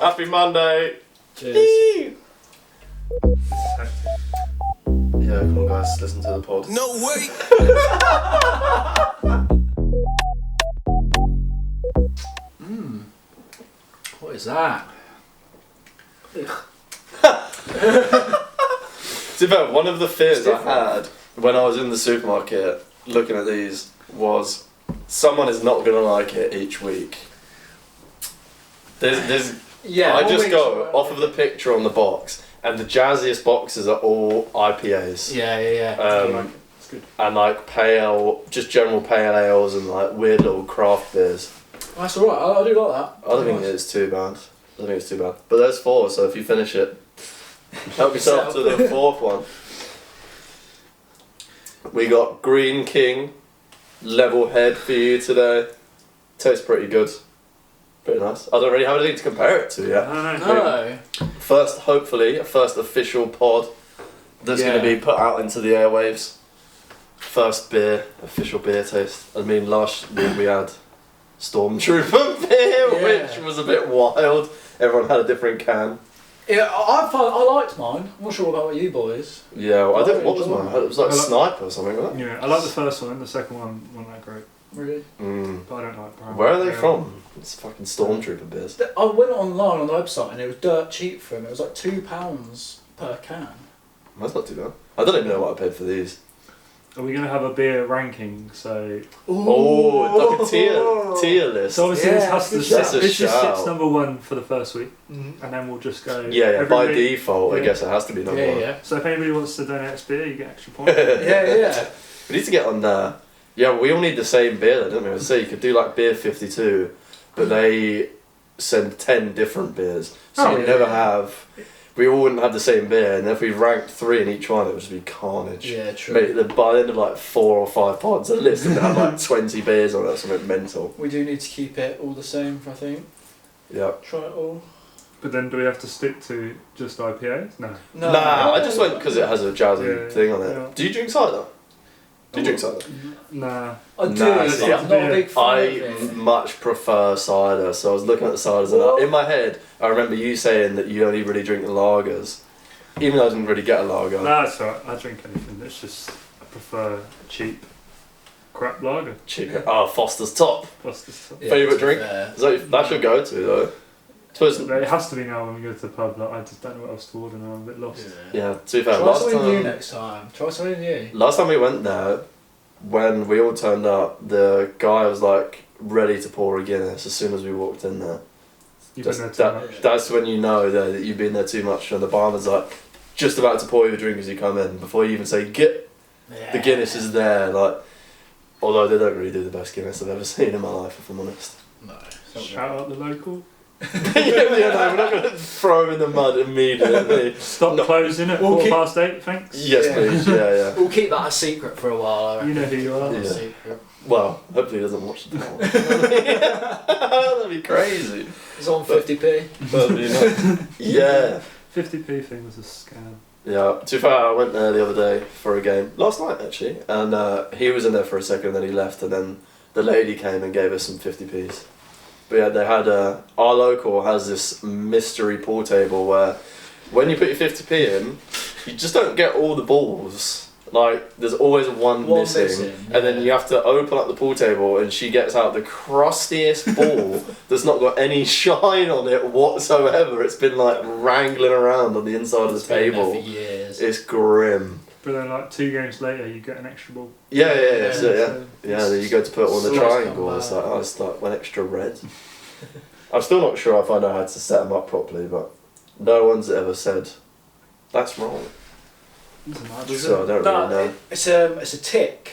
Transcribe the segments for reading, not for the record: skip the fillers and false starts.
Happy Monday. Cheers. Yeah, come on guys, listen to the pod. No way. What is that? To be fair, one of the fears I had when I was in the supermarket looking at these was someone is not going to like it each week. There's Yeah. I just go off of the picture on the box, and the jazziest boxes are all IPAs. Yeah. It's good. And like pale, just general pale ales and like weird little craft beers. That's alright, I do like that. I don't think it's too bad. But there's 4, so if you finish it, help yourself to the 4th one. We got Green King, level head for you today. Tastes pretty good. Pretty nice. I don't really have anything to compare it to yet. No. First, hopefully, a first official pod that's going to be put out into the airwaves. First official beer taste. I mean, last week we had Stormtrooper beer, which was a bit wild. Everyone had a different can. Yeah, I liked mine. I'm not sure about you boys. Yeah, well, I don't. What was enjoyed mine? It was like Sniper or something, wasn't it? Yeah, I like the first one. The second one wasn't that great. Really? But I don't like brown. Where are they from? It's fucking Stormtrooper beers. I went online on the website and it was dirt cheap for them. It was like £2 per can. That's not too bad. I don't even know what I paid for these. Are we going to have a beer ranking? So Oh, like a tier list. so obviously this has to That's a this just shout. sits number 1 for the first week, and then we'll just go. Yeah, every by week. default, I Yeah. guess it has to be number one. Yeah. So if anybody wants to donate us beer, you get extra points. Yeah. We need to get on there. Yeah, we all need the same beer, though, don't we? So you could do like beer 52, but they send 10 different beers, so you never have. We all wouldn't have the same beer, and if we ranked 3 in each one, it would just be carnage. Yeah, true. Mate, by the end of like 4 or 5 pods, a list would have like 20 beers on it, something mental. We do need to keep it all the same, I think. Yeah. Try it all. But then do we have to stick to just IPAs? No. Nah, I just went because it has a jazzy thing on it. Yeah. Do you drink cider? Do you drink cider? Nah. I do, Nah, but see, I'm not a big fan I of it. much prefer cider, so I was looking at the ciders and in my head I remember you saying that you only really drink the lagers, even though I didn't really get a lager. No, that's alright. I drink anything. It's just I prefer cheap crap lager. Chicken. Oh, Foster's top. What's this? Yeah, Favourite to be drink? fair. So that's your go-to though. Suppose, It has to be now when we go to the pub. Like, I just don't know what else to order now. I'm a bit lost. yeah, to be fair, Try last something new time, next time. Try something new. last time we went there, when we all turned up, the guy was like ready to pour a Guinness as soon as we walked in there. You've Just been there too much. That's when you know that you've been there too much, and the barman's like just about to pour you a drink as you come in before you even say get. The Guinness is there, like. Although they don't really do the best Guinness I've ever seen in my life, if I'm honest. No. Shout out the local. yeah, no, we're not going to throw him in the mud immediately. Stop closing at We'll 8:15. Thanks. Yes, Yeah. please. Yeah. We'll keep that a secret for a while, I reckon. You know who you are. Yeah. A secret. Well, hopefully he doesn't watch the pod. That'd be crazy. It's on 50p. But, you know, yeah. 50p thing was a scam. Yeah, to be fair, I went there the other day for a game, last night actually, and he was in there for a second, then he left, and then the lady came and gave us some 50p's. But yeah, they had, our local has this mystery pool table where when you put your 50p in, you just don't get all the balls. Like, there's always one missing, and then you have to open up the pool table and she gets out the crustiest ball that's not got any shine on it whatsoever. It's been like wrangling around on the inside of the table. For years. It's grim. But then, like 2 games later, you get an extra ball. Yeah. So Then you go to put it on the Sauce triangle, come it's back. like, it's like one extra red. I'm still not sure if I know how to set them up properly, but no one's ever said, that's wrong. So I don't really know. It's a tick.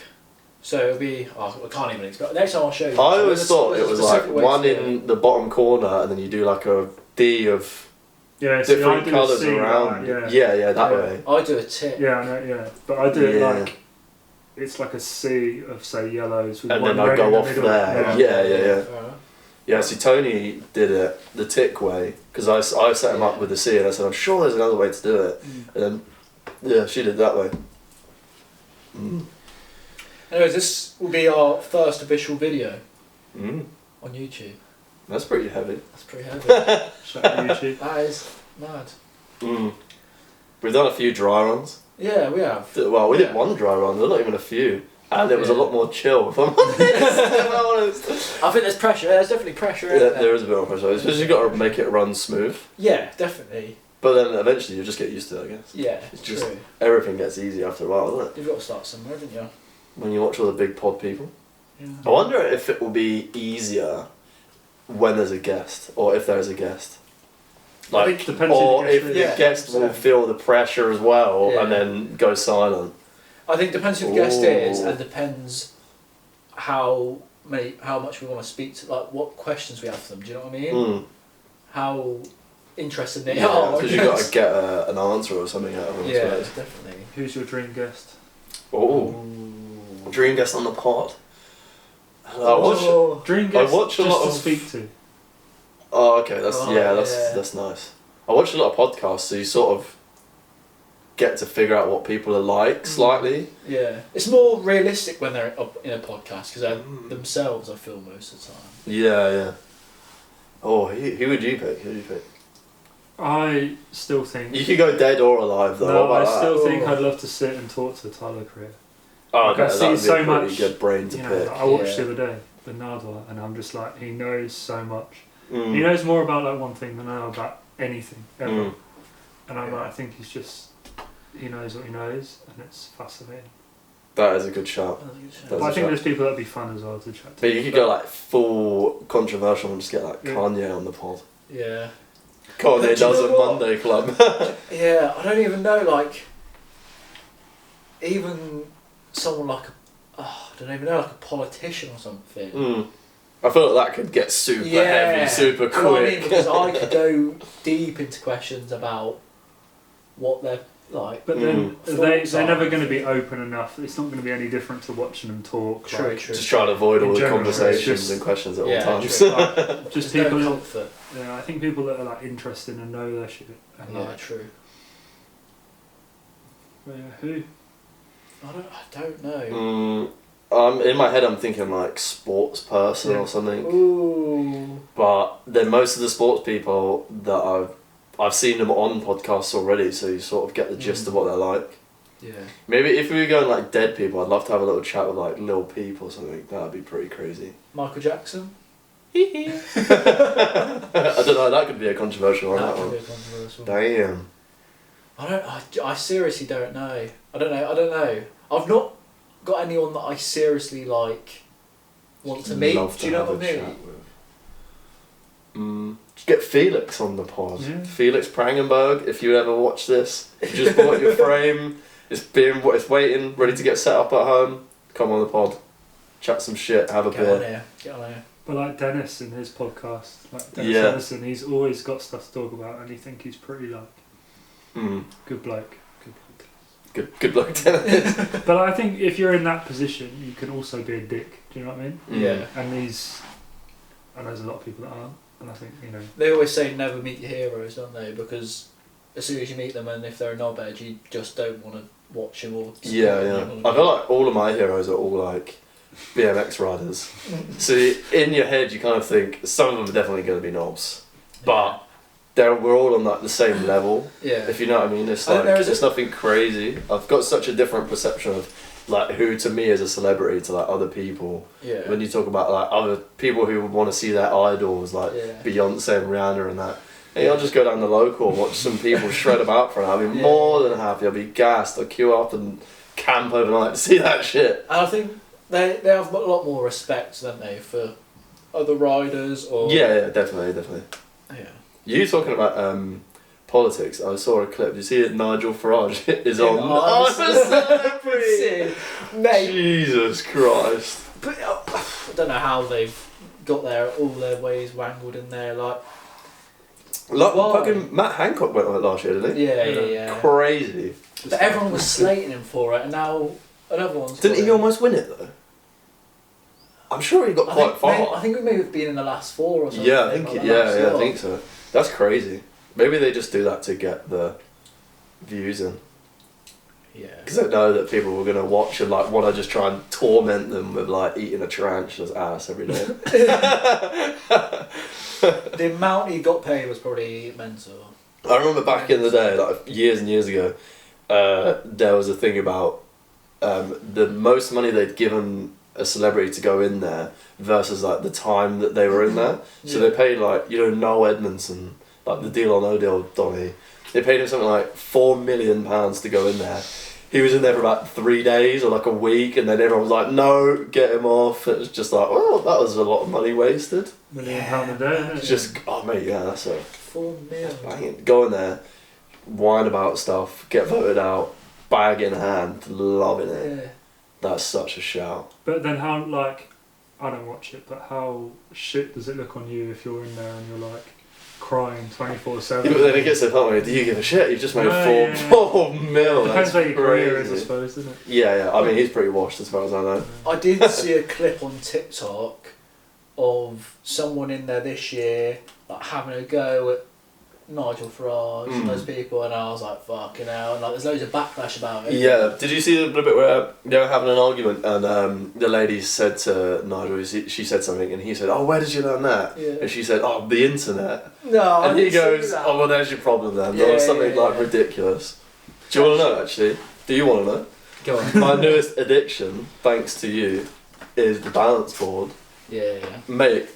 So it'll be. Oh, I can't even explain. Next time I'll show you. I always thought There's it a was like specific way one to do in the bottom corner, and then you do like a D of Yeah, see, I different do a colours C around. like that, Yeah, that Yeah. way. it. I do a tick. Yeah, I know, yeah. But I do it Yeah. like, it's like a C of, say, yellows with And one then I red go in the off middle. there. Yeah. Fair enough. Yeah, see, Tony did it the tick way, because I set him up with the C, and I said, I'm sure there's another way to do it. And then, yeah, she did that way. Anyways, this will be our first official video Mm. on YouTube. That's pretty heavy. That's pretty heavy. Shout out YouTube. That is mad. We've done a few dry runs. Yeah, we have. Well, we did one dry run, not even a few. And it was a lot more chill, if I'm honest. I think there's pressure. There's definitely pressure. Yeah, there is a bit of pressure. It's just you've got to make it run smooth. Yeah, definitely. But then eventually you just get used to it, I guess. Yeah, It's true. just everything gets easy after a while, doesn't it? You've got to start somewhere, haven't you? When you watch all the big pod people. Yeah. I wonder if it will be easier when there's a guest, or if there's a guest. I think it depends or who the guest if is. the Yeah, guest will 100%. feel the pressure as well Yeah. and then go silent. I think it depends who the guest is, Ooh. and depends how much we want to speak to, like what questions we have for them. Do you know what I mean? How interested they are. Because you've got to get an answer or something out of them. I Yeah, suppose. definitely. Who's your dream guest? Oh, dream guest on the pod. I watch. Dream guest watch a just lot to of- speak to. Oh, okay. That's Oh, yeah. yeah. That's nice. I watch a lot of podcasts, so you sort of get to figure out what people are like slightly. Yeah, it's more realistic when they're up in a podcast because they're themselves. I feel most of the time. Yeah. Oh, who would you pick? Who would you pick? I still think. You could go dead or alive though. No, what I about still that? think I'd love to sit and talk to Tyler Creer. Oh, Like, I that see would be so a pretty much, good brain to You know, pick. I watched Yeah. the other day the Nardwar, and I'm just like, he knows so much. Mm. He knows more about like one thing than I know about anything ever. Mm. And I'm Yeah. like, I think he knows what he knows, and it's fascinating. That is a good shout. That's That's But a I think shout. there's people that'd be fun as well to chat to. But you could go like full controversial and just get like Yeah. Kanye on the pod. Yeah. Kanye But do you does know a what? Monday club. Yeah, I don't even know, like, even someone like, I don't even know, like a politician or something. Mm. I feel like that could get super heavy, super Do you know what I mean? quick. Because I could go deep into questions about what they're like. But then Thoughts they're are- never going to be open enough. It's not going to be any different to watching them talk. True, like, true. Just try to avoid all In the general, conversations it's just- and questions at Yeah, all times. true. Like, just There's people. no comfort. Yeah, I think people that are like interested and know their shit. And, Yeah, true. But yeah, who? I don't know. In my head I'm thinking like sports person or something. Ooh. But then most of the sports people that I've seen them on podcasts already, so you sort of get the gist of what they're like. Yeah. Maybe if we were going like dead people, I'd love to have a little chat with like Lil Peep or something. That'd be pretty crazy. Michael Jackson. I don't know. That could be a controversial one. That That could be one. a controversial. Damn. I seriously don't know. I don't know. I've not got anyone that I seriously like want to meet. Love Do you know have what I a mean? chat with. Get Felix on the pod. Yeah. Felix Prangenberg. If you ever watch this, you just bought your frame. It's waiting, ready to get set up at home. Come on the pod. Chat some shit. Have a Get on beer. here. Get on here. But like Dennis in his podcast, like Dennis Yeah. Anderson, he's always got stuff to talk about, and you think he's pretty like good bloke. Good luck, Dennis. But I think if you're in that position, you can also be a dick. Do you know what I mean? Yeah. And and there's a lot of people that aren't, and I think They always say never meet your heroes, don't they? Because as soon as you meet them, and if they're a knobhead, you just don't want to watch them or. Yeah. I feel like all of my heroes are all like BMX riders. So in your head, you kind of think some of them are definitely going to be knobs, but we're all on like the same level. Yeah. If you know what I mean, it's I think like there is it's nothing crazy. I've got such a different perception of like who to me is a celebrity to like other people. Yeah. When you talk about like other people who would want to see their idols like Yeah. Beyonce and Rihanna and that. Hey, I'll just go down the local and watch some people shred about for an hour. I'll be Yeah. more than happy. I'll be gassed. I'll queue up and camp overnight to see that shit. And I think they have a lot more respect, don't they, for other riders or. Yeah, definitely. Yeah. You talking about politics? I saw a clip. Did you see it? Nigel Farage is on. Oh, I'm a celebrity. Mate. Jesus Christ. But I don't know how they've got there. All their ways wangled in there, like. Like, Why? fucking Matt Hancock went on it last year, didn't he? Yeah. Crazy. But everyone was slating him for it, and now another one's. Didn't got he it. almost win it though? I'm sure he got quite far. I think we may have been in the last four or something. Yeah, I think or the yeah, last I lot. think so. That's crazy. Maybe they just do that to get the views in. Yeah. Because they know that people were going to watch and like want to just try and torment them with like eating a tarantula's ass every day. The amount he got paid was probably mental. I remember back in the day, like years and years ago, there was a thing about the most money they'd given a celebrity to go in there versus like the time that they were in there. So they paid like, Noel Edmondson, like the Deal or No Deal Donny. They paid him something like £4 million to go in there. He was in there for about 3 days or like a week, and then everyone was like, "No, get him off." It was just like, "Oh, that was a lot of money wasted." £1 million a day, isn't it? It's just, oh mate, yeah, that's a $4 million. banging. Go in there, whine about stuff, get voted out, bag in hand, loving it. Yeah. That's such a shout. But then how, like, I don't watch it, but how shit does it look on you if you're in there and you're like crying 24/7? Yeah, but then it gets to the point where, do you give a shit? You've just made No, four mil. Depends That's where your career is, I crazy. suppose, doesn't it? Yeah. I mean, he's pretty washed as far as I know. I did see a clip on TikTok of someone in there this year like having a go at Nigel Farage and those people, and I was like, fucking hell, and like there's loads of backlash about it. Yeah, did you see the bit where they were having an argument and the lady said to Nigel, she said something and he said, "Oh, where did you learn that?" Yeah. And she said, "Oh, the internet." No, And I he didn't see goes, that. "Oh, well, there's your problem then." Yeah, Or something yeah, like yeah. ridiculous. Do you want to know, actually? Do you want to know? Go on. My newest addiction, thanks to you, is the balance board. Yeah. Mate,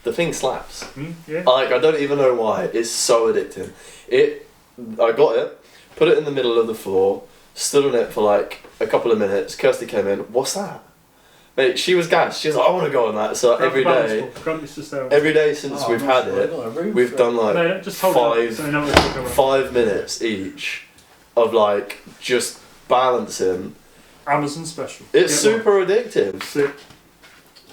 the thing slaps. Yeah. Like, I don't even know why. It's so addicting. I got it, put it in the middle of the floor, stood on it for like a couple of minutes. Kirsty came in. "What's that?" Mate, she was gassed. She was like, "I want to go on that." So every day since we've had it, we've done like just hold it up so they know what we're talking about. 5 minutes each of like just balancing. Amazon special. It's Get super addictive. Sick.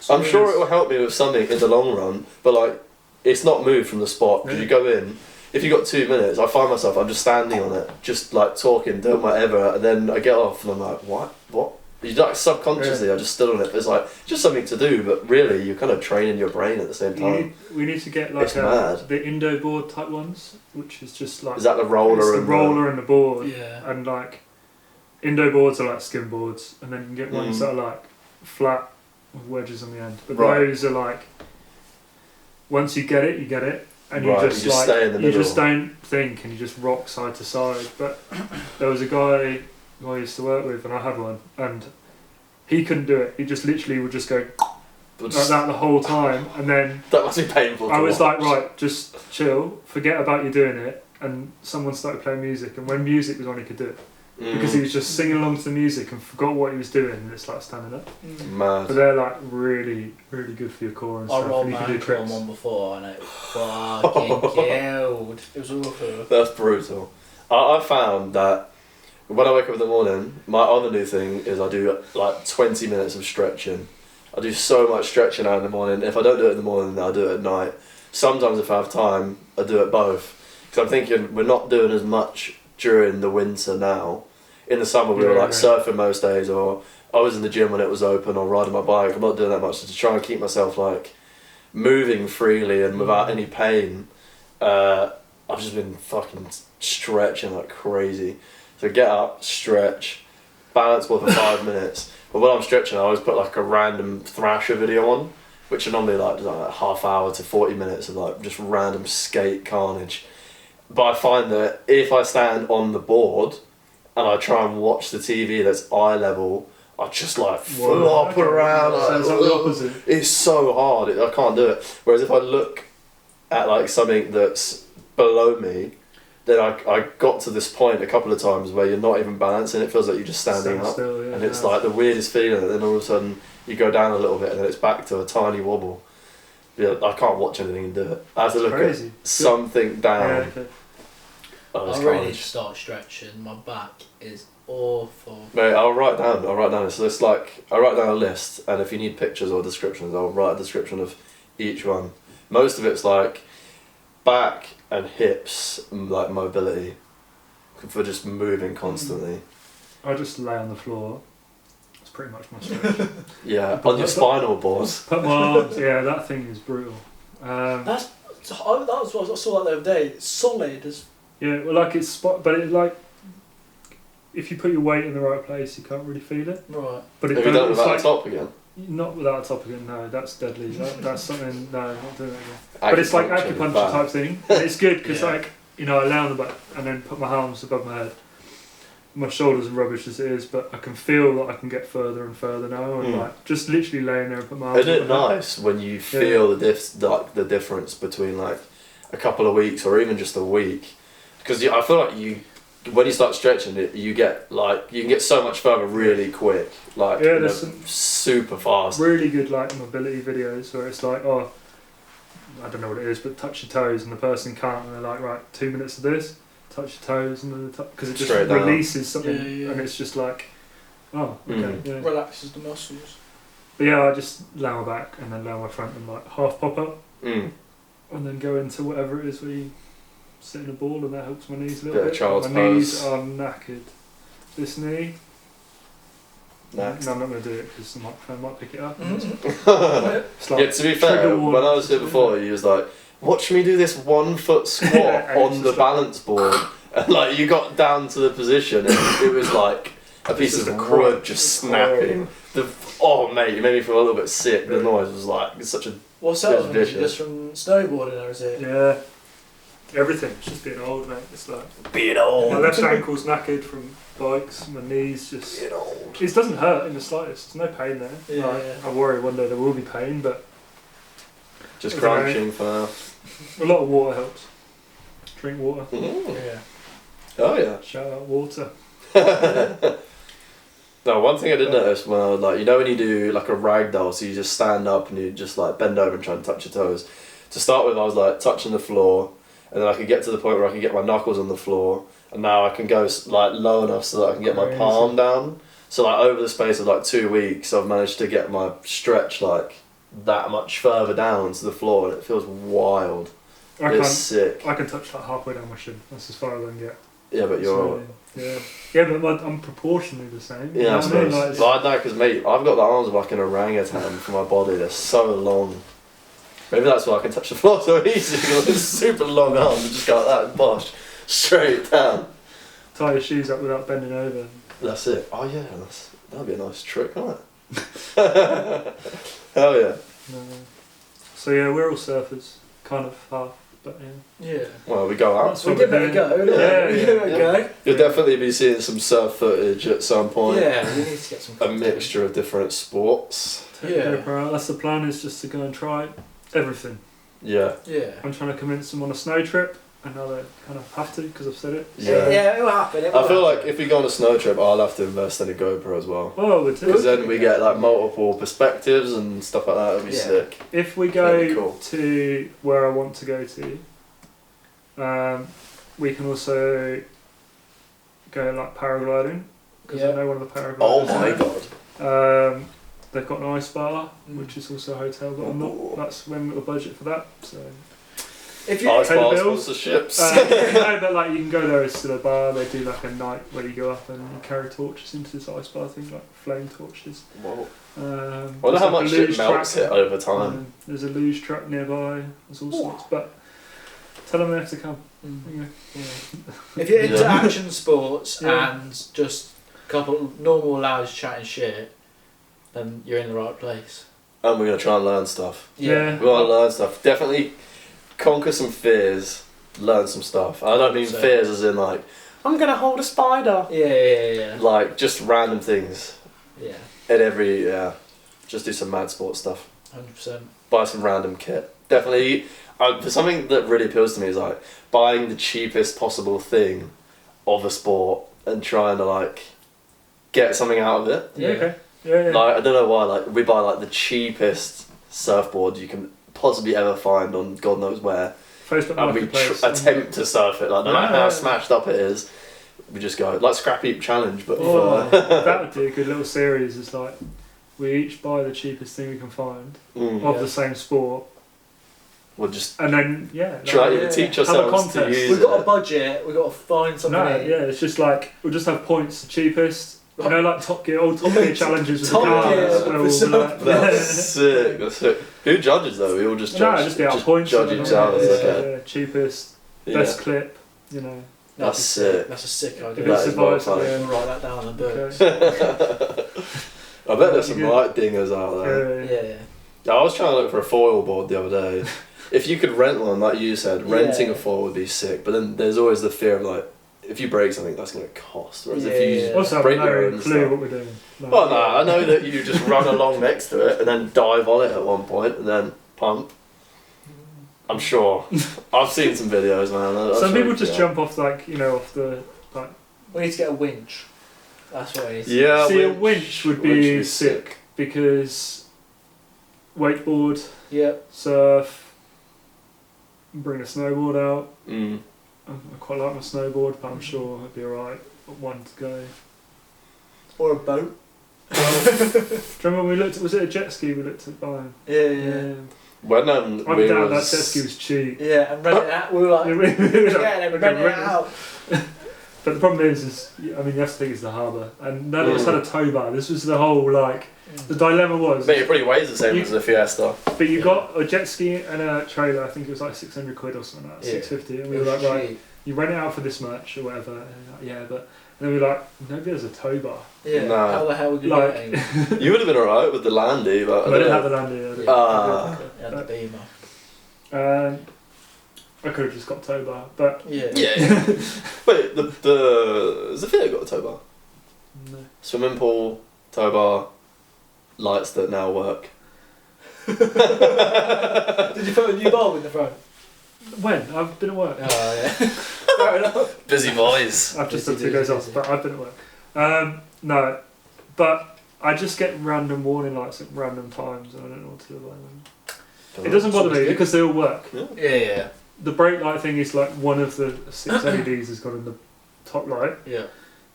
I'm sure it will help me with something in the long run, but like, it's not moved from the spot because you go in. If you got 2 minutes, I find myself, I'm just standing on it, just like talking, doing whatever, and then I get off and I'm like, what? You like subconsciously, I just stood on it. It's like just something to do, but really you're kind of training your brain at the same time. We need to get like It's mad. the Indo board type ones, which is just like Is that the roller? it's the and roller and the board, Yeah. and like Indo boards are like skim boards, and then you can get ones that are like flat with wedges on the end. But Right. those are like once you get it, and Right, you just you just like stay in the you middle. just don't think, and you just rock side to side. But there was a guy who I used to work with, and I had one, and he couldn't do it. He just literally would just go But like that the whole time, and then that must be painful. I to was watch. like, right, just chill, forget about you doing it. And someone started playing music, and when music was on, he could do it because he was just singing along to the music and forgot what he was doing, and it's like standing up. Mad. But they're like really, really good for your core and I stuff. rolled And you my can do ankle on tricks. one before and it fucking killed. It was awful. That's brutal. I found that when I wake up in the morning, my other new thing is I do like 20 minutes of stretching. I do so much stretching out in the morning. If I don't do it in the morning, I'll do it at night. Sometimes if I have time, I do it both. Because I'm thinking we're not doing as much during the winter now. In the summer we were like surfing most days, or I was in the gym when it was open, or riding my bike. I'm not doing that much, so to try and keep myself like moving freely and without any pain. I've just been fucking stretching like crazy. So get up, stretch, balance board for 5 minutes. But when I'm stretching, I always put like a random Thrasher video on, which are normally like half hour to 40 minutes of like just random skate carnage. But I find that if I stand on the board and I try and watch the TV that's eye level, I just like flop around. So it's like the opposite. It's so hard. I can't do it. Whereas if I look at like something that's below me, then I got to this point a couple of times where you're not even balancing. It feels like you're just standing up, Still, yeah, and it's like the weirdest feeling. And then all of a sudden you go down a little bit, and then it's back to a tiny wobble. Yeah, I can't watch anything and do it. I have to look crazy. at something down. Yeah, okay. Oh, it's I really need carnage. to start stretching. My back is awful. Mate, I'll write down. So it's like I write down a list, and if you need pictures or descriptions, I'll write a description of each one. Most of it's like back and hips, like mobility, for just moving constantly. I just lay on the floor. That's pretty much my stretch. Yeah, on your spinal boards. Put my arms. Yeah, that thing is brutal. That was what I saw that the other day. It's solid as Yeah, well, like it's spot, but it like if you put your weight in the right place, you can't really feel it. Right. But Have you done it it's without like, a top again? not without a top again. No, that's deadly. That's something. No, not doing that again. But it's like acupuncture bad. type thing. And it's good because Yeah. like I lay on the back and then put my arms above my head. My shoulders are rubbish as it is, but I can feel that I can get further and further now, and like just literally laying there and put my arms. Isn't it above my head. nice when you feel the difference between like a couple of weeks or even just a week? Because I feel like when you start stretching it, you can get so much further really quick. Like there's some super fast. really good like mobility videos where it's like, oh, I don't know what it is, but touch your toes, and the person can't, and they're like, right, 2 minutes of this, touch your toes, and then because it just Straight down. releases something, Yeah. and it's just like, oh, okay, yeah. Relaxes the muscles. But yeah, I just lay my back and then lay on my front and like half pop up, and then go into whatever it is where you sit in a ball, and that helps my knees a little Bit of bit. child's My pose. knees are knackered. This knee. Next. No, I'm not going to do it because the microphone might pick it up. Mm-hmm. It's like Yeah, to be fair, trigger when I was here warnings. before, he was like, watch me do this 1 foot squat And on it's the just balance board. And like, you got down to the position and it was like a piece It's of just a wood crunch. just It's snapping. Mate, it made me feel a little bit sick. The noise was like, it's such a... What's that? It's vicious. Just from snowboarding, or is it? Yeah. Everything. It's just being old, mate. It's like Being my old. left ankle's knackered from bikes. My knees just. Being old. It doesn't hurt in the slightest. There's no pain there. Yeah, Like, yeah. I worry one day there will be pain, but Just Okay. crunching for now. a lot of water helps. Drink water. Yeah. Oh yeah. Shout out water. No, one thing I did notice when I was like, when you do like a ragdoll, so you just stand up and you just like bend over and try and touch your toes. To start with, I was like touching the floor, and then I could get to the point where I could get my knuckles on the floor, and now I can go like low enough so that I can get my Crazy. palm down. So like over the space of like 2 weeks, I've managed to get my stretch like that much further down to the floor, and it feels wild. I It's can't. sick. I can touch like halfway down my shin. That's as far as I can get. Yeah, but you're. Yeah. Yeah, but I'm proportionally the same. You Yeah, know I what I mean? suppose. Like, But I know, because mate, I've got the arms of like an orangutan for my body. They're so long. Maybe that's why I can touch the floor so easy. Because it's super long arms and just go like that and bosh straight down. tie your shoes up without bending over. That's it. Oh yeah, that'd be a nice trick, wouldn't it? Hell yeah. No. So yeah, we're all surfers, kind of half, but yeah. Yeah. Well, we go out. That's We what give we're it a go. doing. don't we? Yeah, We yeah, give it a yeah. go. You'll definitely be seeing some surf footage at some point. Yeah, we need to get some. A content. mixture of different sports. Take Yeah. the GoPro out. That's the plan, is just to go and try everything. Yeah. Yeah. I'm trying to convince them on a snow trip, and now they kind of have to because I've said it. Yeah. Yeah, it will happen. It will I feel like happen. if we go on a snow trip, I'll have to invest in a GoPro as well. Oh, we do. Because then we get like multiple perspectives and stuff like that. It'd be Yeah. sick. If we That'd be go cool. to where I want to go to, we can also go like paragliding, because Yeah. I know one of the paragliders. Oh my god. They've got an ice bar, Mm. which is also a hotel, but I'm not. That's when we've got a budget for that. So If you Ice pay the bar bills. sponsorships. no, but like you can go there as to the bar. They do like a night where you go up and you carry torches into this ice bar thing, like flame torches. Whoa. Wonder Wonder how much it melts it over time. There's a luge track nearby. There's all sorts, but tell them they have to come. Anyway. If you're into Yeah. action sports Yeah. and just a couple normal lads chatting shit, then you're in the right place. And we're gonna try and learn stuff. Yeah. We wanna learn stuff. Definitely conquer some fears. Learn some stuff. I don't mean So- fears as in like, I'm gonna hold a spider. Yeah. Like just random things. Yeah. In every, yeah. Just do some mad sports stuff. 100%. Buy some random kit. Definitely, for something that really appeals to me is like buying the cheapest possible thing of a sport and trying to like get something out of it. Yeah. Okay. Yeah. Like I don't know why, like we buy like the cheapest surfboard you can possibly ever find on God knows where, Facebook and we Marketplace. attempt to surf it. Like no matter Yeah. how smashed up it is, we just go like scrap heap challenge, but Oh, for that would be a good little series. It's like we each buy the cheapest thing we can find of the same sport, we'll just and then try yeah. to teach Have a ourselves to contest. use We've got a it. budget, we've got to find something. No, in. yeah, it's just like we'll just have points, the cheapest. You know, like Top Gear, old Top Gear challenges with Top the cars. Gear where for we'll be surf. That's sick. That's sick. Who judges though? We all just no, judge. just be our points. judge and each then, other. yeah. Okay. cheapest, Yeah. best clip. You know, That's sick. That's a sick idea. If it That is well survives, funny. Yeah, we'll write that down in the books. I bet there's some right dingers out there. Yeah. I was trying to look for a foil board the other day. If you could rent one, like you said, renting a foil would be sick. But then there's always the fear of like, if you break something, that's going to cost. Whereas if you Also, break I your have own no clue stuff. what we're doing. Like, Well, no, I know that you just run along next to it and then dive on it at one point and then pump. I'm sure. I've seen some videos, man. some people just jump off, like, you know, off the, like... We need to get a winch. That's what we need to Yeah, See, a winch would be sick, because wakeboard, Yep. surf, bring a snowboard out. Mm. I quite like my snowboard, but I'm sure it'd be alright. One to go. Or a boat. Do you remember we looked at, was it a jet ski we looked at buying? Yeah. When I we doubt that was... jet ski was cheap. Yeah, and rent it out. We were like, We were like, yeah, and rent it out. But the problem is, I mean, the other thing is the harbour, and none of us had a tow bar. This was the whole, like, the dilemma was. Mate, it probably weighs the same as a Fiesta. But you got a jet ski and a trailer. I think it was like 600 quid or something like that, 650, and we were like, right, you rent it out for this much or whatever. And like, yeah, but and then we were like, nobody has a tow bar. Yeah. Nah. How the hell were you Like- getting? You would have been alright with the Landy, but... I didn't have the Landy. Yeah, the Beamer. I could have just got tow bar, but Yeah. Yeah. Wait, has the Fiat got a tow bar? no. Swimming pool, tow bar, lights that now work. Did you put a new bulb in the front? When? I've been at work. Oh yeah. Fair enough. Busy boys. I've just Busy, had 2 days busy, off, busy. but I've been at work. No, but I just get random warning lights at random times, and I don't know what to do about them. It doesn't bother me because they all work. Yeah. The brake light thing is like one of the 6 LEDs has got in the top light, Yeah.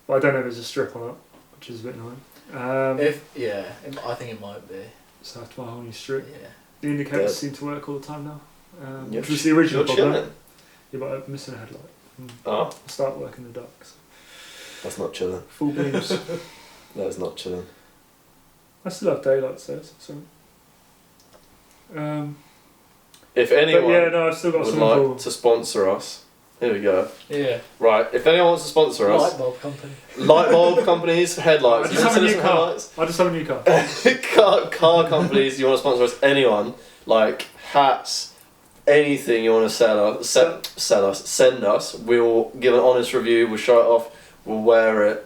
but I don't know if there's a strip on it, which is a bit annoying. I think it might be. So I have to buy a whole new strip. Yeah. The indicators Good. seem to work all the time now, You're which was the original You're problem. chilling. Yeah, but I'm missing a headlight. Oh, I'll start working the dark. So. that's not chilling. Full beams. That is not chilling. I still have daylight, so. If But anyone yeah, no, I've still got would some like cool. to sponsor us, here we go. Yeah. Right, if anyone wants to sponsor us, Light bulb company. light bulb companies, headlights, I just have a you new want car. headlights? I just have a new car. car companies, you want to sponsor us, anyone, like hats, anything you want to sell us, send us. We'll give an honest review, we'll show it off, we'll wear it,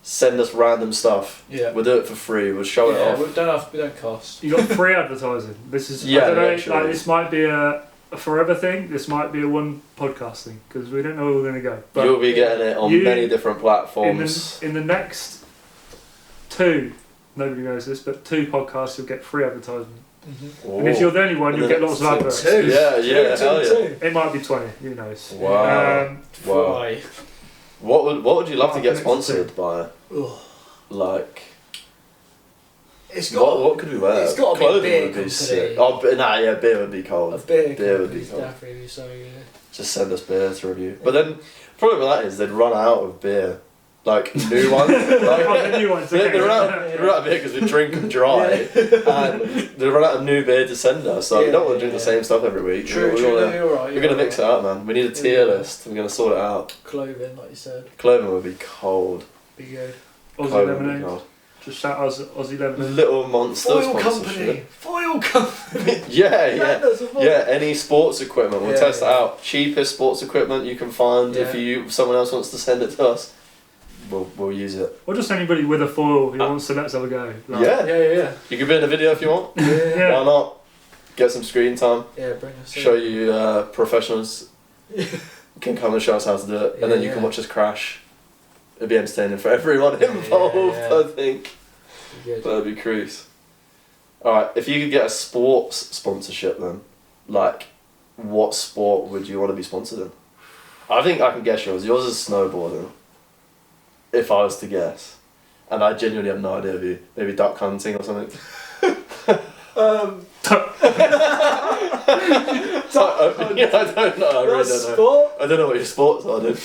send us random stuff. Yeah. We'll do it for free, we'll show it off. We don't cost. You got free advertising. This is Yeah, I don't know, literally. like this might be a forever thing. This might be a one podcast thing because we don't know where we're going to go. But You'll be getting it on you- many different platforms. in the next 2, nobody knows this, but 2 podcasts you'll get free advertisement. Mm-hmm. And if you're the only one, And you'll then get lots of it's adverts. Yeah, hell yeah. It might be 20. Who knows? Wow. Wow. Why? What would you love to get Next sponsored by? Ugh. Like, It's got what could we wear? it's gotta be a Clothing beer would be company. sick. Oh, yeah, beer would be a cold. beer. Beer would be company's cool. definitely so good. Just send us beer to review. But then, the problem with that is they'd run out of beer. Like, new ones. Like, Oh, the new ones. they Okay. run out of beer because we drink them dry. And they run out of new beer to send us. So we don't want to drink the same stuff every week. True, We're you're going to mix it up, man. We need a tier list. We're going to sort it out. Clothing, like you said, Clothing would be cold. be good. Aussie Clothing would be lemonade. cold. Just shout Aussie lemonade. Little monster Foil sponsorship. company. Foil company. Yeah. Yeah, any sports equipment. We'll Yeah, test it yeah. out. Cheapest sports equipment you can find. Yeah. If someone else wants to send it to us, we'll use it. Or just anybody with a foil who wants to let us have a go. Like, Yeah. You can be in a video if you want. Yeah. Why not? Get some screen time. Yeah, bring us in. Show you professionals can come and show us how to do it, and then you can watch us crash. It'd be entertaining for everyone involved, yeah. I think. Be good. That'd be cruise. Alright, if you could get a sports sponsorship then, like, what sport would you want to be sponsored in? I think I can guess yours. Yours is snowboarding. If I was to guess. And I genuinely have no idea of you. Maybe duck hunting or something. Yeah, I don't know. I really don't know. Sport? I don't know what your sports are, dude.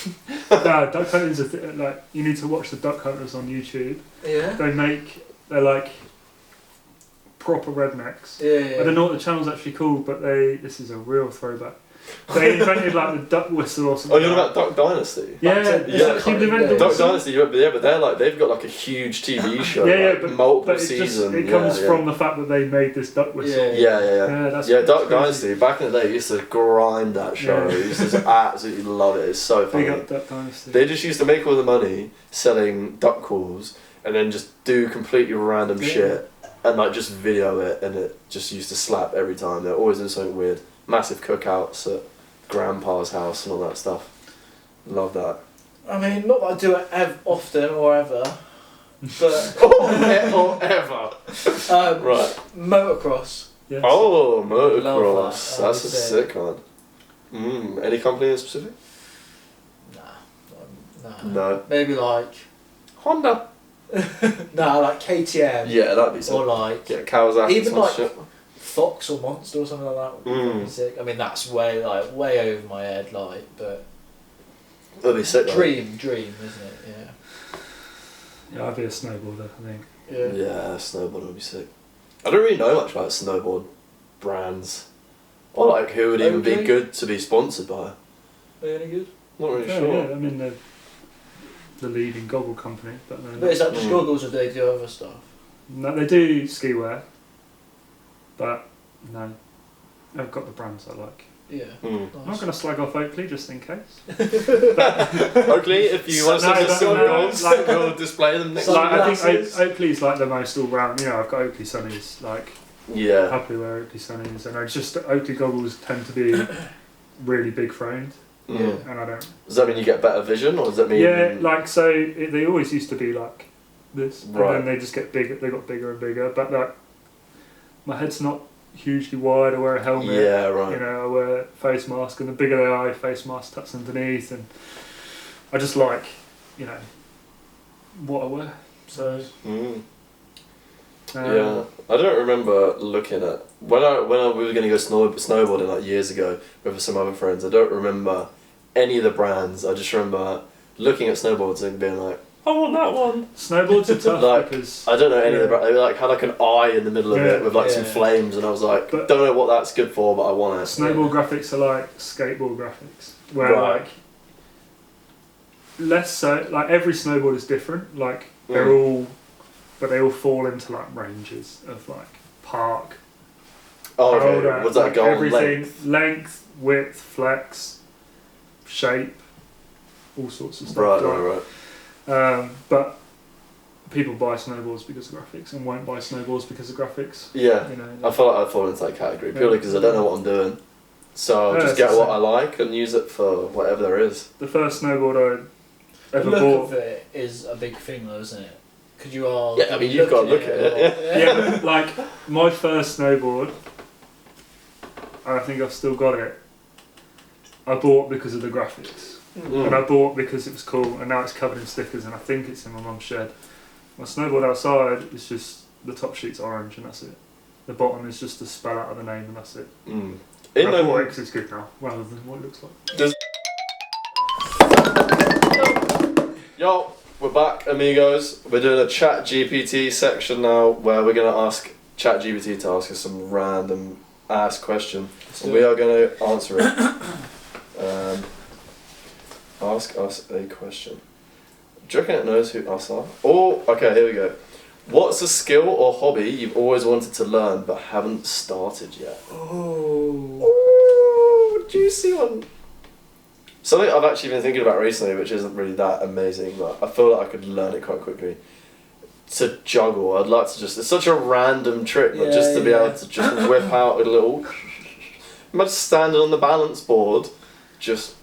No, duck hunting's a thing. Like, you need to watch the duck hunters on YouTube. Yeah. They're like proper rednecks. Yeah. I don't know what the channel's actually called, but this is a real throwback. They invented like the duck whistle or something. Oh, you're about Duck Dynasty? Yeah, Yeah. people invented the Duck whistle. Dynasty, but they're like, they've got like a huge TV show. Yeah, like, but multiple it seasons. it comes from the fact that they made this duck whistle. Yeah, that's Duck crazy. Dynasty, back in the day, we used to grind that show. Yeah. We used to just absolutely love it. It's so funny. Big up Duck Dynasty. They just used to make all the money selling duck calls and then just do completely random shit and like just video it, and it just used to slap every time. They're always doing something weird. Massive cookouts at grandpa's house and all that stuff. Love that. I mean, not that I do it often or ever, but or ever. Right. Motocross. Yes. Oh, Love motocross. that. That's a sick one. Any company in specific? Nah. No. Maybe like Honda. like KTM. Yeah, that'd be sick. Or like Kawasaki. even like shit. Fox or Monster or something like that would be probably sick. I mean, that's way over my head, like, but That'd be sick. dream, isn't it? Yeah, I'd be a snowboarder, I think. Yeah, snowboard would be sick. I don't really know much about snowboard brands, or like who would even be Oakley? good to be sponsored by. Are they any good? Not really Yeah, sure. yeah, I mean they're the leading goggle company, but But is that just goggles or do they do other stuff? no, they do ski wear, but no, I've got the brands I like. Yeah. I'm not Nice. going to slag off Oakley just in case. Oakley, if you want to No, send us some no, goals, like- we'll display them next Some- time. Like, I Sunglasses. think Oakley's like the most all round. You know, I've got Oakley sunnies, like Yeah. happily wear Oakley sunnies, and it's just Oakley goggles tend to be really big framed, Mm. and I don't. Does that mean you get better vision, or does that mean? Yeah, like so they always used to be like this, Right. and then they just get bigger. They got bigger and bigger, but like my head's not hugely wide. I wear a helmet. Yeah, right. You know, I wear a face mask, and the bigger they are, face mask tucks underneath, and I just like, you know, what I wear. So Mm. Yeah, I don't remember looking at when we were going to go snowboarding like years ago with some other friends. I don't remember any of the brands. I just remember looking at snowboards and being like, I want that one. snowboards are tough Like, because I don't know any of the brands. They like had like an eye in the middle of Yeah. it with like some Yeah. flames, and I was like, But- don't know what that's good for, but I want it. snowboard graphics are like skateboard graphics, where Right. like less so. Like every snowboard is different. Like they're Mm. all, but they all fall into like ranges of like park. Oh, Shoulder, okay. What's that like goal? everything, Length? length, width, flex, shape, all sorts of stuff. Right, like, right, right. But people buy snowboards because of graphics and won't buy snowboards because of graphics. Yeah. You know, I feel like I fall into that category purely because I don't know what I'm doing. So I'll Yeah, just it's get the what same. I like and use it for whatever there is. the first snowboard I The ever look bought. of it is a big thing, though, isn't it? Because you are. Yeah, I mean, you've got to look at it, or- Yeah, like my first snowboard, and I think I've still got it. I bought because of the graphics, Mm. and I bought because it was cool, and now it's covered in stickers, and I think it's in my mum's shed. My snowboard outside is just the top sheet's orange, and that's it. The bottom is just a spell out of the name, and that's it. Mm. And In I bought it the, 'cause it's good now, rather than what it looks like. yo, we're back, amigos. We're doing a Chat GPT section now where we're going to ask Chat GPT to ask us some random ass question. And we are going to answer it. Ask us a question. Do you reckon it knows who us are? Oh, okay, here we go. What's a skill or hobby you've always wanted to learn but haven't started yet? Oh. Ooh, juicy one. Something I've actually been thinking about recently, which isn't really that amazing, but I feel like I could learn it quite quickly. To juggle, I'd like to just. It's such a random trick, but just to be able to just whip out a little. Imagine standing on the balance board, just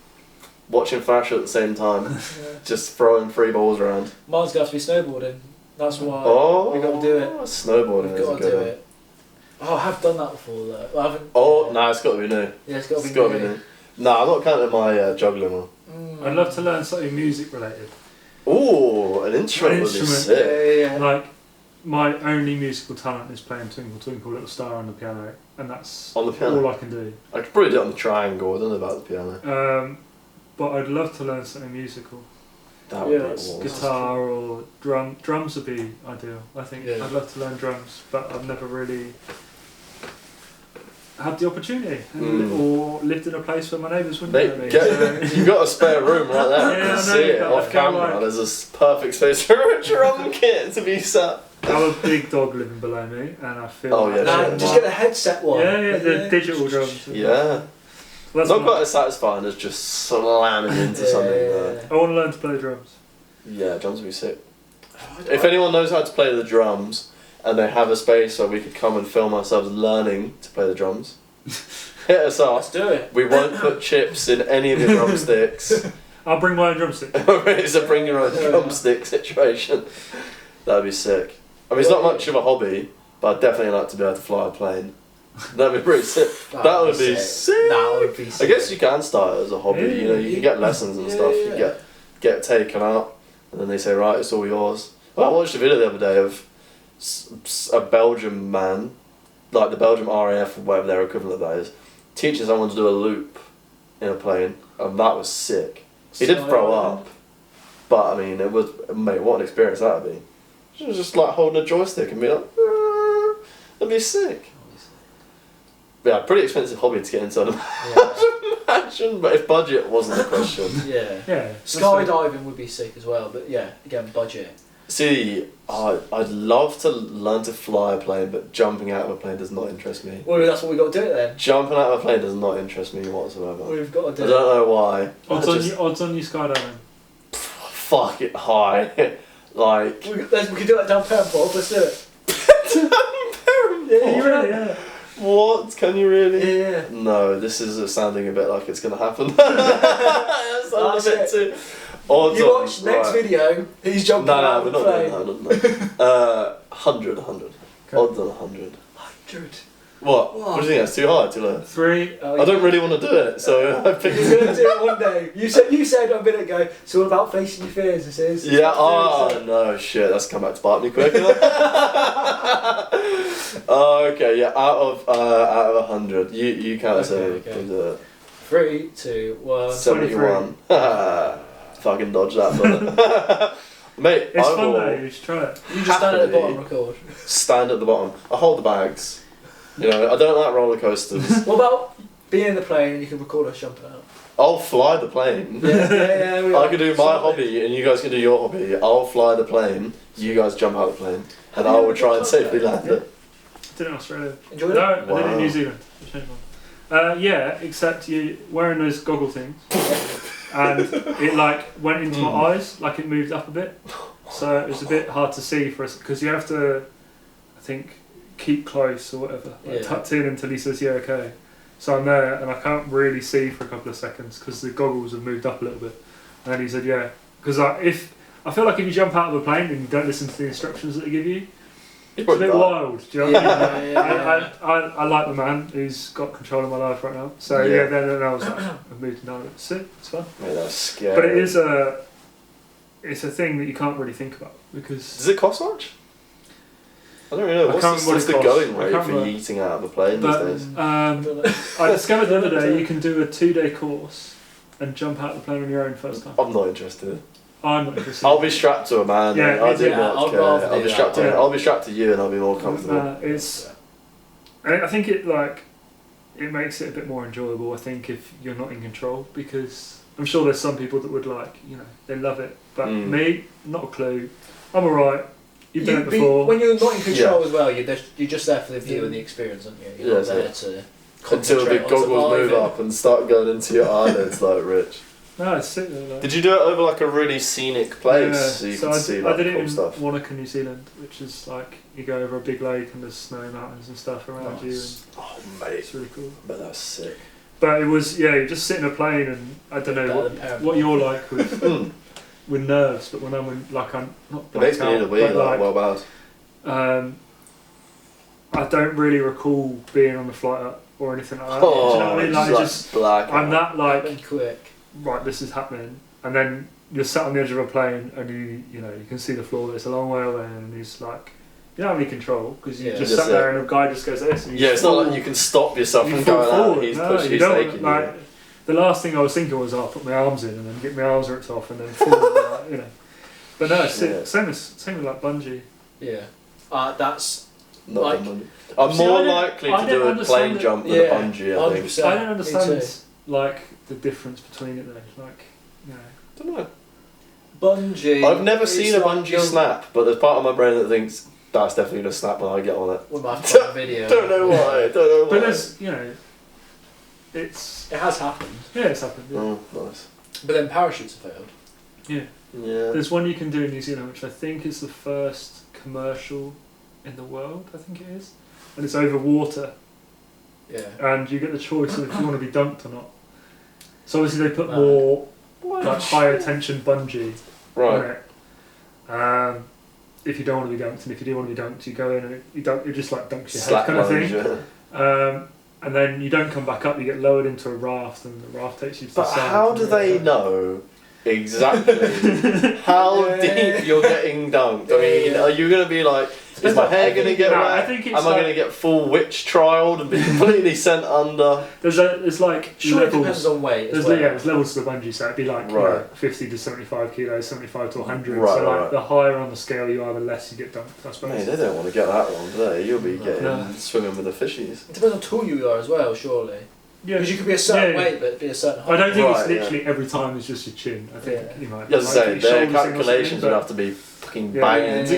watching Flash at the same time, just throwing free balls around. Mine's going to have to be snowboarding. That's why Oh, we got to do it. Snowboarding We've is a got to good do one. it. Oh, I have done that before though. I haven't. Oh, no, it's got to be new. Yeah, it's got to It's be got to be new. new. No, I'm not counting my juggling one. I'd love to learn something music related. Ooh, an instrument would be instrument. sick. Yeah. Like my only musical talent is playing Twinkle Twinkle Little Star on the piano, and that's On the piano? all I can do. I could probably do it on the triangle. I don't know about the piano. But I'd love to learn something musical. That would be that's awesome. Guitar or drums would be ideal. I think Yeah. I'd love to learn drums, but I've never really had the opportunity, or lived in a place where my neighbours wouldn't Mate, let me. you've got a spare room right there. Yeah, You can I know, see it but off I feel camera. like- There's a perfect space for a drum kit to be sat. I have a big dog living below me, and I feel. Oh, like yeah, Nah, sure. just get the headset one. Yeah, the digital drums. Yeah. That's Not my- quite as satisfying as just slamming into something there. I want to learn to play drums. Yeah, drums would be sick. If anyone knows how to play the drums and they have a space where we could come and film ourselves learning to play the drums, hit us Let's up. do it. We won't put chips in any of your drumsticks. I'll bring my own drumstick. It's a bring your own drumstick situation. That'd be sick. I mean, it's not much of a hobby, but I'd definitely like to be able to fly a plane. That'd be pretty sick. That would be sick. That would be sick. I guess you can start it as a hobby. Yeah, You know, you can get lessons and stuff. You get taken out, and then they say, right, it's all yours. Well, I watched a video the other day of a Belgian man, like the Belgian RAF or whatever their equivalent of that is, teaching someone to do a loop in a plane, and that was sick. He did throw up, but I mean, it was, mate, what an experience that would be. It was just like holding a joystick and be like, that'd be sick. Yeah, pretty expensive hobby to get into, I'd imagine, but if budget wasn't the question. Yeah. Skydiving would be sick as well, but yeah, again, budget. See, I'd love to learn to fly a plane, but jumping out of a plane does not interest me. Well, that's what we got to do it then. Jumping out of a plane does not interest me whatsoever. We've got to I do don't know why. Odds on you skydiving. Fuck it high. Like... We could do that down Pembrokeshire, let's do it. You really? Yeah. What? Can you really? Yeah. No, this is sounding a bit like it's going to happen. That's a bit too... Odds You on, watch next right. video, he's jumping out we're of the not doing plane. that. 100. Okay. Odds on 100. 100. What? What do you think? That's too high, too low? 3. I don't really want to do it, so I picked You're going to do it one day. You said I'm going to go, it's all about facing your fears, this is. Yeah, oh no, shit, that's come back to bite me quick. Okay, yeah, out of 100, you count as a 3, 2, 1. 71. Fucking dodge that, brother. Mate, It's I fun will though, you should try it. You just stand at the happily bottom, record. stand at the bottom. I hold the bags. You know, I don't like roller coasters. What about being in the plane and you can record us jumping out? I'll fly the plane. Yeah. I can do my hobby and you guys can do your hobby. I'll fly the plane, you guys jump out the plane, and I will try and safely land it. Did it in Australia. Enjoy it? No, I did it Wow. in New Zealand. I changed mine. Yeah, except you wearing those goggle things, and it like went into my eyes, like it moved up a bit, so it was a bit hard to see for us because you have to, I think, keep close or whatever, like tucked in until he says yeah okay. So I'm there and I can't really see for a couple of seconds because the goggles have moved up a little bit, and then he said yeah, because I feel like if you jump out of a plane and you don't listen to the instructions that they give you. It's a bit wild, do you know what I mean? I like the man who's got control of my life right now. So then I was like, I've moved down. It's fun. Mate, that's scary. But it's a thing that you can't really think about because. Does it cost much? I don't really know. What's the going rate for yeeting out of a plane these days? I discovered the other day you can do a 2-day course and jump out of the plane on your own first time. I'm not interested. I'm not interested. I'll be strapped to a man. Yeah, I do yeah, not care. I'll be strapped to. that. I'll be strapped to you, and I'll be more comfortable. I think it makes it a bit more enjoyable. I think if you're not in control, because I'm sure there's some people that would they love it, but me, not a clue. I'm alright. You've done it before. When you're not in control as well, you're just there for the view and the experience, aren't you? You're not there to until the concentrate on goggles move surviving. up and start going into your eyelids like Rich. No, it's sick though. Like. Did you do it over like a really scenic place so you could see like I did it cool in stuff? Wanaka, New Zealand, which is like you go over a big lake and there's snowy mountains and stuff around you. And Oh mate, it's really cool. but that's sick. But it was you just sit in a plane and I don't know what you're like with with nerves, but when I'm in, I'm not. It makes me need a wee like well bad. I don't really recall being on the flight up or anything like that. Oh, Do you know what I mean? Like, just black. I'm that Happened quick. right, this is happening, and then you're sat on the edge of a plane and you can see the floor. It's a long way away, and he's like, you don't have any control because you just sat there and a guy just goes this. And it's not like you can stop yourself from going out. He's pushing, he's taking you. The last thing I was thinking was, I'll put my arms in and then get my arms ripped off and then fall. But no, it's same with like bungee. Yeah, that's Not Like- done bungee. I'm See, more I don't- likely I to don't do a understand plane it. jump than Yeah, a bungee, I think. 100%. I don't Me understand too. like the difference between it though. Like, you know. Don't know. Bungee. I've never it's seen a like bungee you're- snap, but there's part of my brain that thinks that's definitely gonna snap when I get on it. We might have to find a video. Don't know why. Don't know why. But there's, you know, it's It has happened. yeah, it's happened. Yeah. Oh, nice. But then parachutes have failed. yeah. Yeah. There's one you can do in New Zealand, which I think is the first commercial in the world. I think it is, and it's over water, Yeah. and you get the choice of if you want to be dunked or not. So obviously they put Right. more like higher tension bungee on Right. it. If you don't want to be dunked, and if you do want to be dunked, you go in and it just like dunks your Slap head kind of lunge. thing. Yeah. And then you don't come back up. You get lowered into a raft, and the raft takes you to the But side. how do they know exactly how Yeah. deep you're getting dunked? I mean, Yeah. are you going to be like, is my hair going to get No, wet? I think it's Am I like- going to get full witch trialed and be completely sent under? There's like Sure, it depends levels. on weight as well. There's levels to the bungee, so it'd be like you know, Right. 50 to 75 kilos, 75 to 100. Right, so like right. the higher on the scale you are, the less you get dunked, I suppose. Mate, they don't want to get that wrong, do they? You'll be getting No. swimming with the fishies. It depends how tall you are as well, surely. Yeah. Because you could be a certain Yeah. weight, but be a certain I height. don't think Right, it's yeah. literally every time it's just your chin. I think Yeah. you might. Yeah, as I say, your their shoulders in or calculations something, would but- have to be fucking Yeah. banging to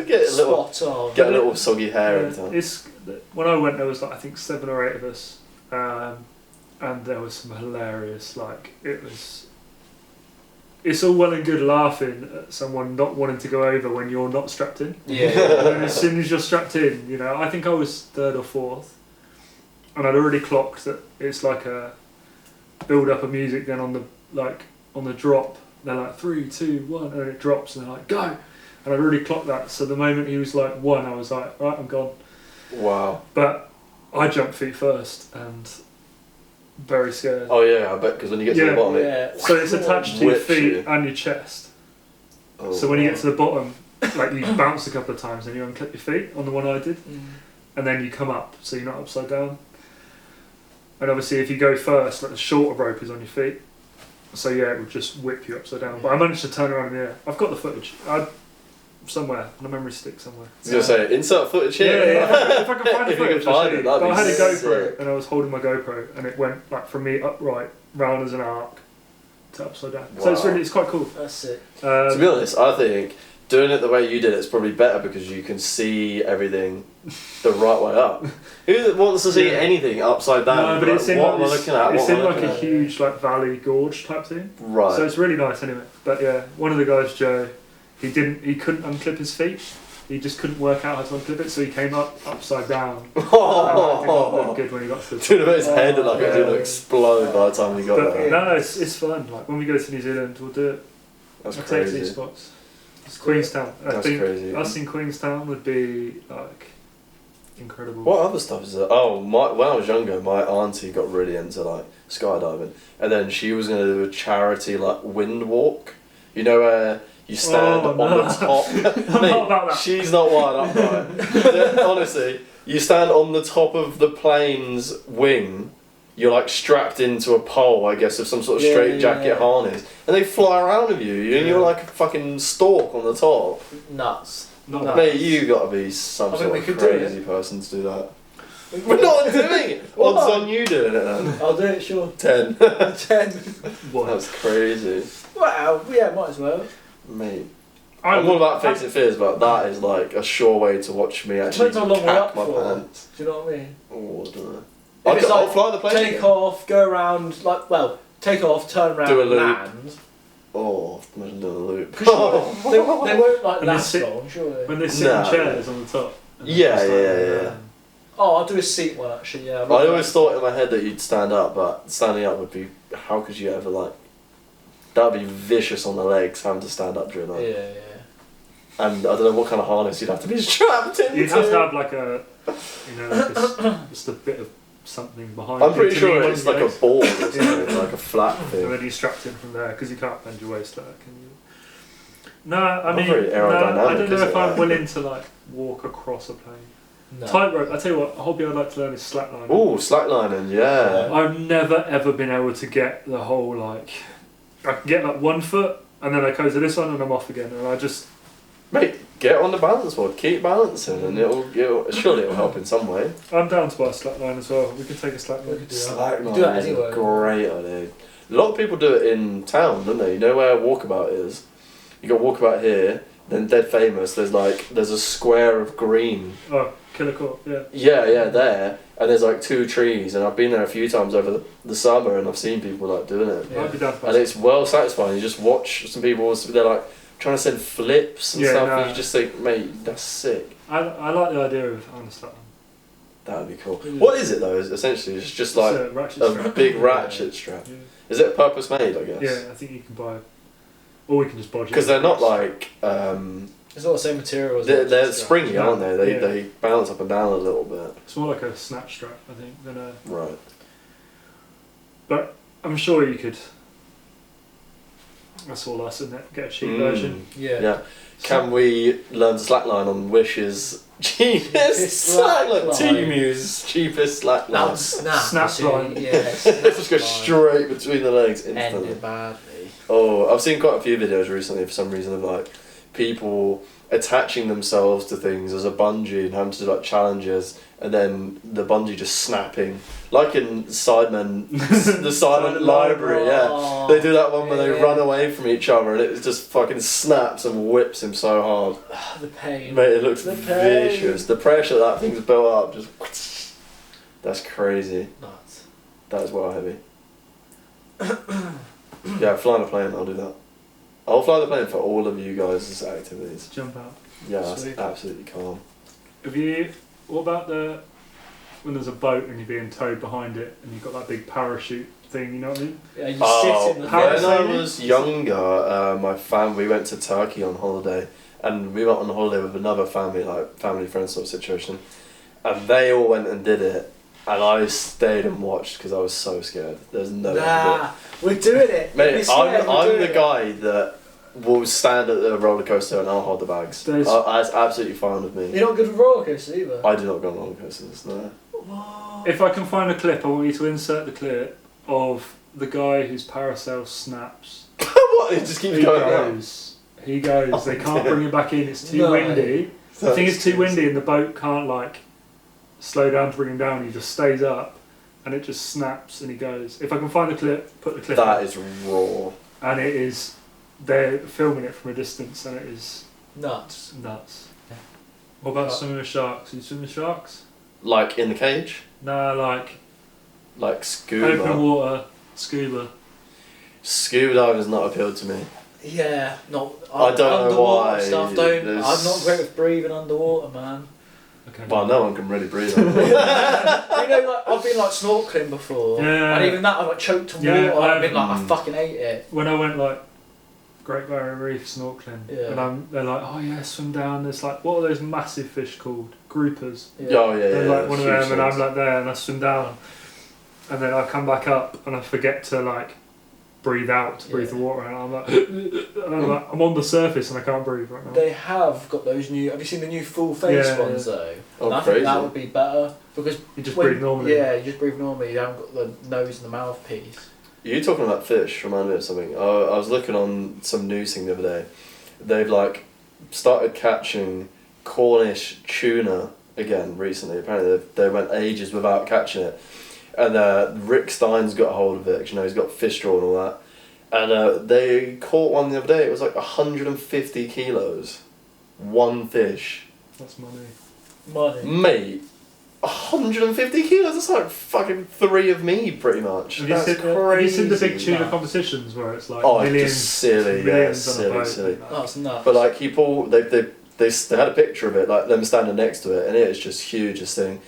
get a little Spot on. get a little soggy hair every Yeah, time. it's when I went, there was like I think 7 or 8 of us, and there was some hilarious. Like it was. It's all well and good laughing at someone not wanting to go over when you're not strapped in. Yeah. And then as soon as you're strapped in, you know, I think I was 3rd or 4th, and I'd already clocked that it's like a build up of music. Then on the drop, they're like 3, 2, 1, and then it drops, and they're like go, and I'd already clocked that. So the moment he was like 1, I was like, right, I'm gone. Wow. But I jumped feet first, and very scared. Oh yeah, I bet because when you get to Yeah. the bottom, it. Yeah. So it's attached to your Whips feet you. and your chest. Oh, So when you get to the bottom, like you bounce a couple of times, and you unclip your feet on the one I did. Mm. And then you come up, so you're not upside down. And obviously, if you go first, like the shorter rope is on your feet, so yeah, it would just whip you upside down. But I managed to turn around in the air. I've got the footage. Somewhere on a memory stick somewhere. I was gonna say insert footage Yeah, here. if I can find the If you footage, can I'll find show it, you. that'd But I be had a GoPro, sick. and I was holding my GoPro, and it went like from me upright, round as an arc, to upside down. So Wow. it's quite cool. That's it. To be honest, I think doing it the way you did it's probably better because you can see everything the right way up. Who wants to see Yeah. anything upside down? No, but Like, it's in what like am I this- looking at? It's What am in I like looking a at? huge like valley gorge type thing. Right. So it's really nice anyway. But yeah, one of the guys, Joe, he couldn't unclip his feet. He just couldn't work out how to unclip it, so he came up upside down. And that did not look good when he got to the top. Dude, I bet his head looked like it was Yeah. going to explode by the time he got But there. no, it's fun. Like when we go to New Zealand, we'll do it. That's I'll take to these crazy. spots. It's Queenstown. I That's think crazy. us in Queenstown would be like incredible. What other stuff is there? Oh, when I was younger, my auntie got really into like skydiving, and then she was going to do a charity like wind walk. You know where you stand Oh, on no. the top. I'm Mate, not about that. she's not wired up right. Honestly, you stand on the top of the plane's wing. You're like strapped into a pole, I guess, of some sort of Yeah, straight jacket yeah. harness, and they fly around with you, and you're like a fucking stork on the top. Nuts. Not Nuts. Mate, you got to be some I think sort we of could do it. crazy person to do that. We're not doing it. Odds What? on you doing it then. I'll do it, sure. 10. 10. What? That's crazy, Well, yeah, might as well. mate. I I'm all would- about facing fears, but that is like a sure way to watch me actually Depends how long we're cack up my for. pants. Do you know what I mean? Oh, I don't know. If it's I'll like, fly the plane. Take again. off, go around, like, well, take off, turn around, Do a loop. land. Oh, imagine doing a loop. Because they won't like And they last sit- long, surely. when they sit No. in chairs on the top. and they're Yeah, just like, yeah. Oh, I'll do a seat one actually, yeah. I always thought in my head that you'd stand up, but standing up would be. How could you ever like? That would be vicious on the legs having to stand up during that. Yeah. And I don't know what kind of harness you'd have to be strapped into. You'd have to have like a, you know, like just a bit of something behind. I'm you pretty to sure lean it's on like your a legs. ball or something, like a flat And thing. then you're strapped in from there because you can't bend your waist like that, can you? No, I Not mean, very no, aerodynamic, I don't know is if it? I'm willing to like walk across a plane. No. Tightrope. I tell you what, a hobby I'd like to learn is slacklining. Ooh, slacklining, yeah. I've never ever been able to get the whole like. I can get like one foot and then I go to this one and I'm off again, and I just Mate, get on the balance board, keep balancing, and surely it'll help in some way. I'm down to buy a slackline as well. We could take a slackline. Slackline Do that is anyway. a great idea. A lot of people do it in town, don't they? You know where Walkabout is? You got Walkabout here, then Dead Famous. There's a square of green. Oh, Killer Court, yeah. Yeah, there, and there's like 2 trees, and I've been there a few times over the summer, and I've seen people like doing it, Yeah. I'd be down to buy and it's well satisfying. You just watch some people; they're like trying to send flips and Yeah, stuff, no. and you just think, mate, that's sick. I like the idea of on a slackline. That would be cool. Yeah. What is it though? Essentially, it's just like It's a ratchet a strap. big ratchet strap. Yeah. Is it purpose made? I guess. Yeah, I think you can buy, or we can just budget. Because they're not like It's not the same material as they're the springy, aren't they? They Yeah. they bounce up and down a little bit. It's more like a snap strap, I think, than a. Right. But I'm sure you could. That's all us, isn't it? Get a cheap version. Yeah. Yeah. Can we learn to slackline on Wish's cheapest slackline? Slackline. Temu's cheapest Now slackline. snap. Snap line. Yes. Let's just go straight between the legs Ended instantly. badly. Oh, I've seen quite a few videos recently for some reason of like people attaching themselves to things as a bungee and having to do like challenges, and then the bungee just snapping, like in Sidemen, the Silent Library. Yeah, Oh, they do that one where they yeah. run away from each other, and it just fucking snaps and whips him so hard. The pain. Mate, it looks The pain. vicious. The pressure that thing's built up, just that's crazy. Nuts. That is well heavy. Yeah, flying a plane, I'll do that. I'll fly the plane for all of you guys' activities. Jump out. Yeah, that's Sweet. absolutely calm. Have you? What about when there's a boat and you're being towed behind it and you've got that big parachute thing? You know what I mean? Yeah, you Oh, sit in the How when is I it? was younger, my family, we went to Turkey on holiday, and we went on holiday with another family, like family friend sort of situation, and they all went and did it, and I stayed and watched because I was so scared. There's no way to do it. Nah, we're doing it. Mate, Be scared, we're I'm doing the it. guy that will stand at the roller coaster and I'll hold the bags. There's- That's absolutely fine with me. You're not good with roller coasters either. I do not go on roller coasters, no. Whoa. If I can find a clip, I want you to insert the clip of the guy whose parasail snaps. What? It just keeps He going up. goes. He goes. Oh, They can't dear. bring him back in. It's too No. windy. I think it's too That's windy and the boat can't like slow down to bring him down. He just stays up and it just snaps and he goes. If I can find the clip, put the clip That up. is raw. And it is, they're filming it from a distance and it is Nuts. nuts. What about swimming with sharks? You swim with sharks? Like in the cage? No, like Scuba. open water, scuba. Scuba diving's not appealed to me. Yeah, not. I don't know underwater why stuff. there's- I'm not great with breathing underwater, man. Okay. Well, no one can really breathe on it. You know, like I've been like snorkeling before, Yeah. and even that I like choked on Yeah, water. I've been like, I Mm. fucking ate it. When I went like Great Barrier Reef snorkeling, Yeah. and they're like, oh yeah, swim down. There's like, what are those massive fish called? Groupers. Oh, yeah, They're yeah. like one of huge them, and I'm ones. like there, and I swim down, and then I come back up, and I forget to like breathe out to breathe the Yeah. water, and I'm like, and I'm on the surface and I can't breathe right now. They have got those new. Have you seen the new full face Yeah, ones though? Oh, And I crazy. think that would be better because You just when- breathe normally. Yeah, you just breathe normally. You haven't got the nose and the mouthpiece. You talking about fish reminded me of something. I was looking on some news thing the other day. They've like started catching Cornish tuna again recently. Apparently they went ages without catching it, and Rick Stein's got a hold of it. 'Cause, you know, he's got fish draw and all that. And they caught one the other day. It was like 150 kilos, one fish. That's money. Money. Mate, 150 kilos. That's like fucking 3 of me, pretty much. Have you, That's seen, crazy. have you seen the big tuna Nuts. competitions where it's like Oh, it's millions, just silly, yeah, millions on a silly, boat? silly. That's nuts. But like he pulled, they had a picture of it, like them standing next to it, and it is just huge, this thing.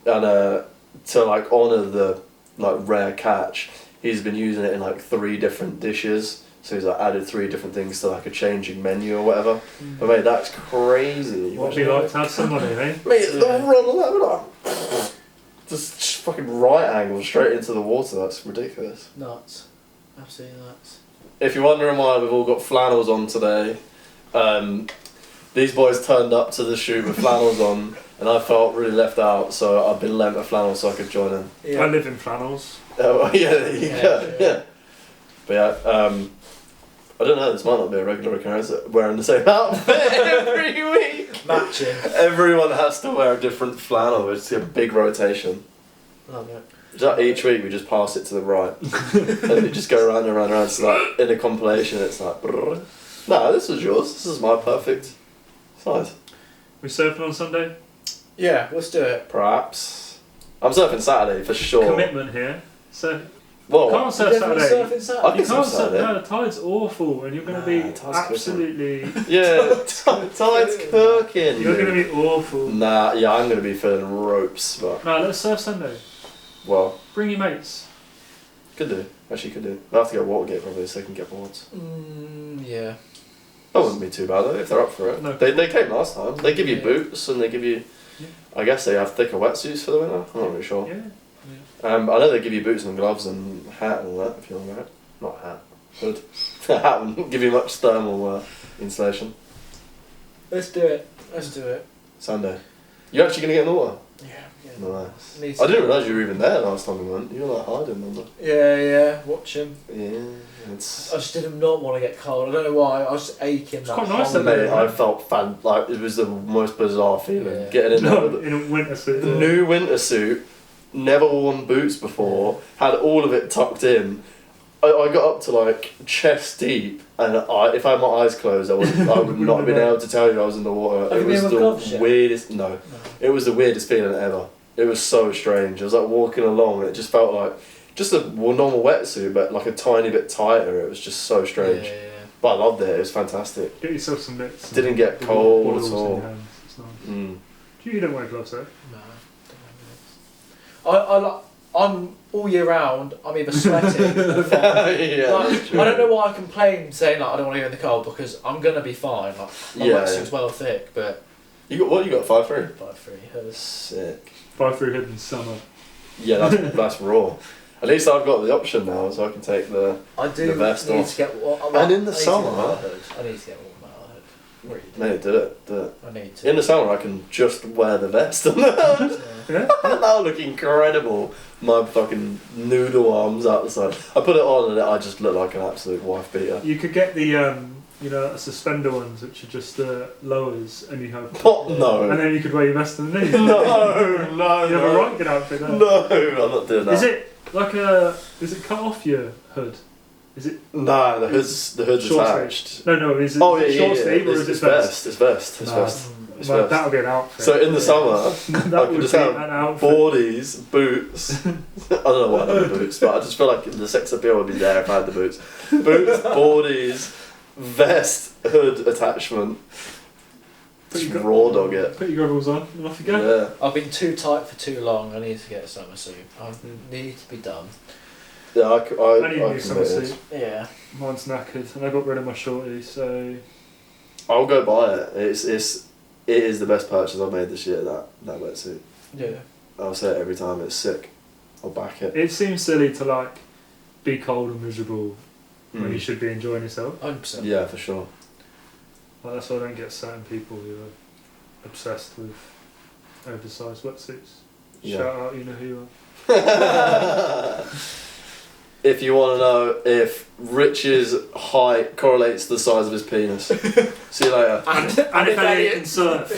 And to like honour the like rare catch, he's been using it in like 3 different dishes. So he's like added 3 different things to like a changing menu or whatever. But mate, that's crazy. What would you like to have some money, eh? Mate, the Yeah. run on that, we're like, just fucking right angle straight into the water. That's ridiculous. Nuts. Absolutely nuts. If you're wondering why we've all got flannels on today, these boys turned up to the shoot with flannels on, and I felt really left out, so I've been lent a flannel so I could join in. Yeah. I live in flannels. Oh, yeah, there you Yeah, go. yeah. Yeah. But yeah, I don't know, this might not be a regular occurrence, wearing the same outfit every week. Matching. Everyone has to wear a different flannel, it's a big rotation. Love it. Just each week we just pass it to the right. And we just go around and around and around. So like, in a compilation it's like, brrr. No, this was yours, this is my perfect size. We surfing on Sunday? Yeah, let's do it. Perhaps. I'm surfing Saturday for sure. Commitment here. So Whoa. you can't surf You definitely Saturday. surfing Saturday? I can You can't surf surf. Saturday. No, the tide's awful, and you're going to be Tide's cooking. absolutely. Yeah, tide's cooking. You're going to be awful. Nah, yeah, I'm going to be feeling ropes, but No, let's surf Sunday. well, Bring your mates. could do. Actually, could do. I'll have to go Watergate probably so they can get boards. Yeah. That wouldn't be too bad though if they're up for it. No. They came last time. They give you Yeah. boots and they give you. Yeah. I guess they have thicker wetsuits for the winter. I'm not really sure. Yeah. I know they give you boots and gloves and hat and all that if you want that. Not hat. Hood. Hat wouldn't give you much thermal insulation. Let's do it. Let's do it. Sunday. You actually gonna get in the water? Yeah. Nice. Needs I to didn't be- realise you were even there last time we went. You were like hiding, remember? Yeah. Watch him. Yeah. It's. I just did not want to get cold. I don't know why. I was just aching. It's that quite nice whole though, Mate, day. I felt like it was the most bizarre feeling. Yeah. Getting in there with In a winter suit. the new winter suit, never worn boots before, had all of it tucked in. I got up to like chest deep, and if I had my eyes closed, I would not have been able to tell you I was in the water. Have It you was been with gloves the yet? weirdest. No, No. it was the weirdest feeling ever. It was so strange. I was like walking along, and it just felt like just a normal wetsuit, but like a tiny bit tighter. It was just so strange. Yeah. But I loved it. It was fantastic. Get yourself some mitts. Didn't get The cold bottles at in all. your hands. It's nice. Mm. You don't wear gloves though. No. I'm all year round. I'm either sweating or fine. Yeah, Like, that's true. I don't know why I complain saying like I don't want to go in the cold because I'm gonna be fine. Like my Yeah, wetsuit's well thick, but You got what? You got 5'3"? 5'3". Sick. 5 through hood in summer. Yeah, that's raw. At least I've got the option now, so I can take the. I do The vest need off. to get. And in the I need to summer- get one hood. I need to get one hood. Really do. Mate, do it. I need to. In the summer, I can just wear the vest on the hood. Yeah. That'll look incredible. My fucking noodle arms out the side. I put it on and I just look like an absolute wife beater. You could get the suspender ones, which are just lowers, and you have. What? No. And then you could wear your vest underneath. No, You have a no. right good outfit there. No, I'm not doing that. Is it like is it cut off your hood? Is it No, the hood's short attached. sleeve? No, is it, Oh is yeah, it short yeah. sleeve or is It's it vest? vest. It's vest. It's Nah, vest. It's well, vest. that would be an outfit. So in the summer, that I can would just be have an outfit. boardies, boots. I don't know why I have the boots, but I just feel like the sex appeal would be there if I had the boots. Boots, boardies, vest, hood attachment. Just raw dog it. Put your goggles on and off you go. Yeah. I've been too tight for too long. I need to get a summer suit. I need to be done. Yeah, I need a new summer committed. suit. Yeah. Mine's knackered, and I got rid of my shorty, so I'll go buy it. It is the best purchase I've made this year. That wetsuit. Yeah. I'll say it every time. It's sick. I'll back it. it seems silly to like be cold and miserable when you Mm. should be enjoying yourself. 100%. Yeah, for sure. Like, that's why I don't get certain people who are obsessed with oversized wetsuits. Yeah. Shout out, you know who you are. If you want to know if Rich's height correlates to the size of his penis. See you later. And if Elliot can surf.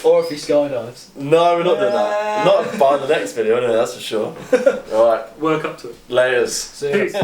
Or if he skydives. No, we're not doing that. Not by the next video, anyway, that's for sure. Alright, Work up to it. layers. So, yeah. Peace.